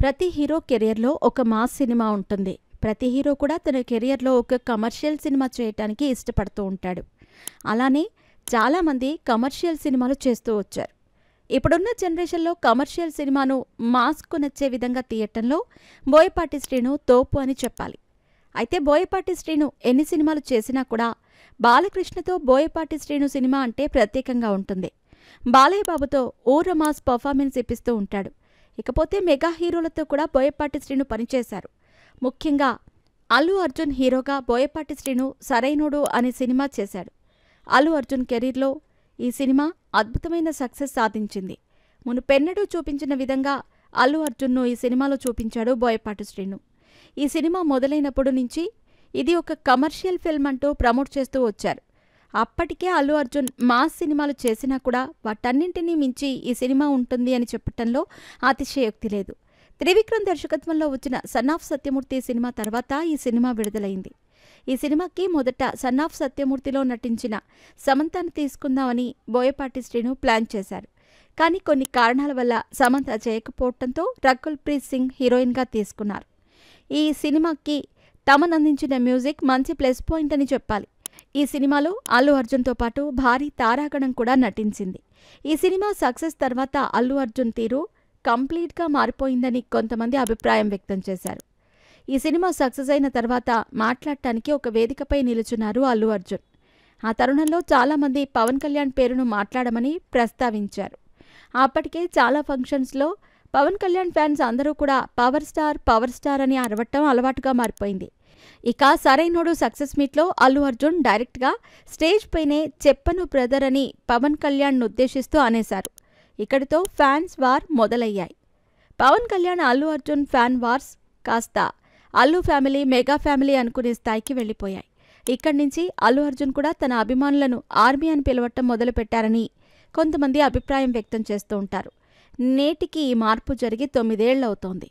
ప్రతి హీరో కెరియర్లో ఒక మాస్ సినిమా ఉంటుంది. ప్రతి హీరో కూడా తన కెరియర్లో ఒక కమర్షియల్ సినిమా చేయటానికి ఇష్టపడుతూ ఉంటాడు. అలానే చాలామంది కమర్షియల్ సినిమాలు చేస్తూ వచ్చారు. ఇప్పుడున్న జనరేషన్లో కమర్షియల్ సినిమాను మాస్కు నచ్చే విధంగా తీయటంలో బోయపాటి శ్రీను తోపు అని చెప్పాలి. అయితే బోయపాటి శ్రీను ఎన్ని సినిమాలు చేసినా కూడా బాలకృష్ణతో బోయపాటి శ్రీను సినిమా అంటే ప్రత్యేకంగా ఉంటుంది. బాలయ్య బాబుతో ఊర మాస్ పర్ఫార్మెన్స్ ఇప్పిస్తూ ఉంటాడు. ఇకపోతే మెగా హీరోలతో కూడా బోయపాటి శ్రీను పనిచేశారు. ముఖ్యంగా అల్లు అర్జున్ హీరోగా బోయపాటి శ్రీను సరైనోడు అనే సినిమా చేశాడు. అల్లు అర్జున్ కెరీర్లో ఈ సినిమా అద్భుతమైన సక్సెస్ సాధించింది. మునుపెన్నడూ చూపించిన విధంగా అల్లు అర్జున్ను ఈ సినిమాలో చూపించాడు బోయపాటి శ్రీను. ఈ సినిమా మొదలైనప్పుడు నుంచి ఇది ఒక కమర్షియల్ ఫిల్మ్ అంటూ ప్రమోట్ చేస్తూ వచ్చారు. అప్పటికే అల్లు అర్జున్ మాస్ సినిమాలు చేసినా కూడా వాటన్నింటినీ మించి ఈ సినిమా ఉంటుంది అని చెప్పటంలో అతిశయోక్తి లేదు. త్రివిక్రమ్ దర్శకత్వంలో వచ్చిన సన్ ఆఫ్ సత్యమూర్తి సినిమా తర్వాత ఈ సినిమా విడుదలైంది. ఈ సినిమాకి మొదట సన్ ఆఫ్ సత్యమూర్తిలో నటించిన సమంతను తీసుకుందామని బోయపాటి శ్రీను ప్లాన్ చేశారు. కానీ కొన్ని కారణాల వల్ల సమంత చేయకపోవడంతో రకుల్ ప్రీత్ సింగ్ హీరోయిన్గా తీసుకున్నారు. ఈ సినిమాకి తమన్ అందించిన మ్యూజిక్ మంచి ప్లస్ పాయింట్ అని చెప్పాలి. ఈ సినిమాలో అల్లు అర్జున్తో పాటు భారీ తారాగణం కూడా నటించింది. ఈ సినిమా సక్సెస్ తర్వాత అల్లు అర్జున్ తీరు కంప్లీట్గా మారిపోయిందని కొంతమంది అభిప్రాయం వ్యక్తం చేశారు. ఈ సినిమా సక్సెస్ అయిన తర్వాత మాట్లాడటానికి ఒక వేదికపై నిలుచున్నారు అల్లు అర్జున్. ఆ తరుణంలో చాలామంది పవన్ కళ్యాణ్ పేరును మాట్లాడమని ప్రస్తావించారు. అప్పటికే చాలా ఫంక్షన్స్లో పవన్ కళ్యాణ్ ఫ్యాన్స్ అందరూ కూడా పవర్ స్టార్ అని అరవటం అలవాటుగా మారిపోయింది. ఇక సరైనోడు సక్సెస్ మీట్లో అల్లు అర్జున్ డైరెక్ట్గా స్టేజ్ పైనే చెప్పను బ్రదర్ అని పవన్ కళ్యాణ్ను ఉద్దేశిస్తూ అనేశారు. ఇక్కడితో ఫ్యాన్స్ వార్ మొదలయ్యాయి. పవన్ కళ్యాణ్ అల్లు అర్జున్ ఫ్యాన్ వార్స్ కాస్త అల్లు ఫ్యామిలీ మెగా ఫ్యామిలీ అనుకునే స్థాయికి వెళ్ళిపోయాయి. ఇక్కడి నుంచి అల్లు అర్జున్ కూడా తన అభిమానులను ఆర్మీ అని పిలవటం మొదలుపెట్టారని కొంతమంది అభిప్రాయం వ్యక్తం చేస్తూ ఉంటారు. నేటికి ఈ మార్పు జరిగి 9 ఏళ్లవుతోంది.